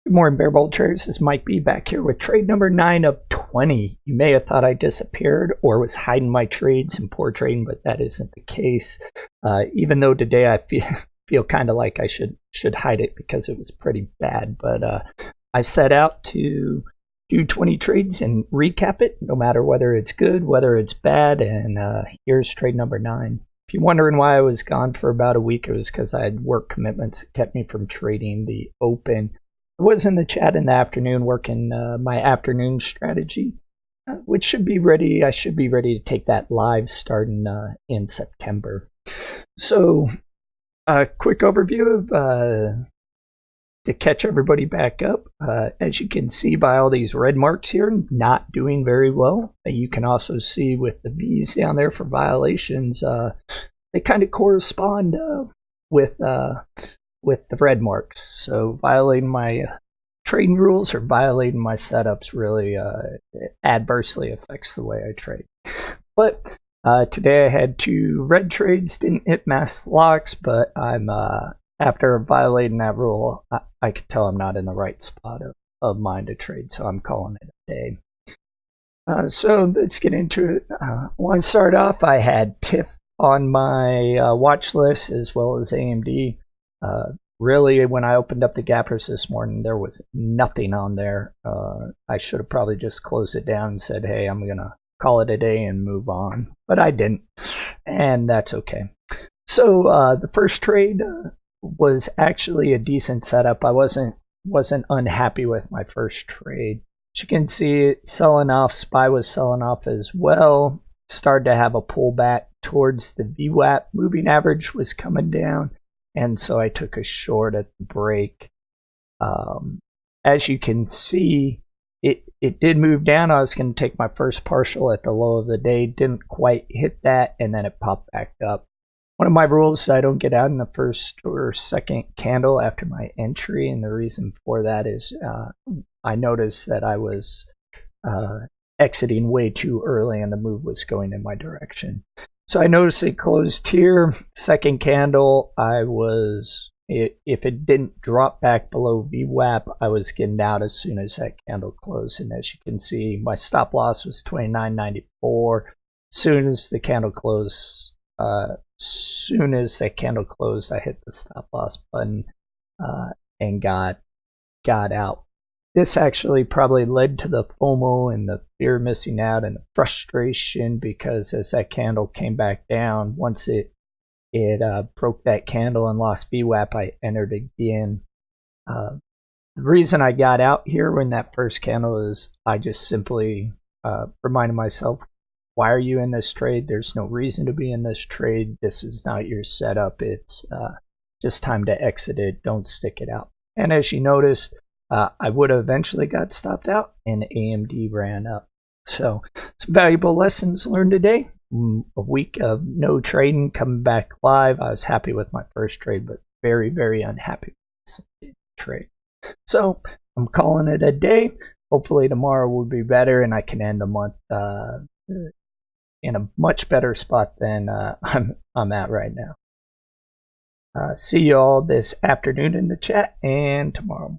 Good morning, Bear Bowl traders. This is Mike B back here with trade number 9 of 20. You may have thought I disappeared or was hiding my trades and poor trading, but that isn't the case. Even though today I feel kind of like I should hide it because it was pretty bad. But I set out to do 20 trades and recap it, no matter whether it's good, whether it's bad. And here's trade number 9. If you're wondering why I was gone for about a week, it was because I had work commitments that kept me from trading the open. I was in the chat in the afternoon working my afternoon strategy, which should be ready. I should be ready to take that live starting in September. So a quick overview of to catch everybody back up. As you can see by all these red marks here, not doing very well. You can also see with the V's down there for violations, they kind of correspond with the red marks. So violating my trading rules or violating my setups really adversely affects the way I trade. But today I had 2 red trades, didn't hit mass locks, but I'm after violating that rule, I could tell I'm not in the right spot of mind to trade, so I'm calling it a day. So let's get into it. I want to start off, I had TIFF on my watch list as well as AMD. Really, when I opened up the gappers this morning, there was nothing on there. I should have probably just closed it down and said, hey, I'm going to call it a day and move on. But I didn't, and that's okay. So the first trade was actually a decent setup. I wasn't unhappy with my first trade. As you can see, selling off, SPY was selling off as well. Started to have a pullback towards the VWAP. Moving average was coming down. And so I took a short at the break. As you can see, it did move down. I was going to take my first partial at the low of the day. Didn't quite hit that, and then it popped back up. One of my rules is I don't get out in the first or second candle after my entry, and the reason for that is I noticed that I was exiting way too early and the move was going in my direction. So I noticed it closed here. Second candle, if it didn't drop back below VWAP, I was getting out as soon as that candle closed. And as you can see, my stop loss was $29.94. Soon as the candle closed, I hit the stop loss button and got out. This actually probably led to the FOMO and the fear of missing out and the frustration, because as that candle came back down, once it broke that candle and lost VWAP, I entered again. The reason I got out here when that first candle is I just simply reminded myself, why are you in this trade? There's no reason to be in this trade. This is not your setup. It's just time to exit it. Don't stick it out. And as you noticed, I would have eventually got stopped out and AMD ran up. So some valuable lessons learned today. A week of no trading, coming back live. I was happy with my first trade, but very, very unhappy with this trade. So I'm calling it a day. Hopefully tomorrow will be better and I can end the month in a much better spot than I'm at right now. See you all this afternoon in the chat and tomorrow.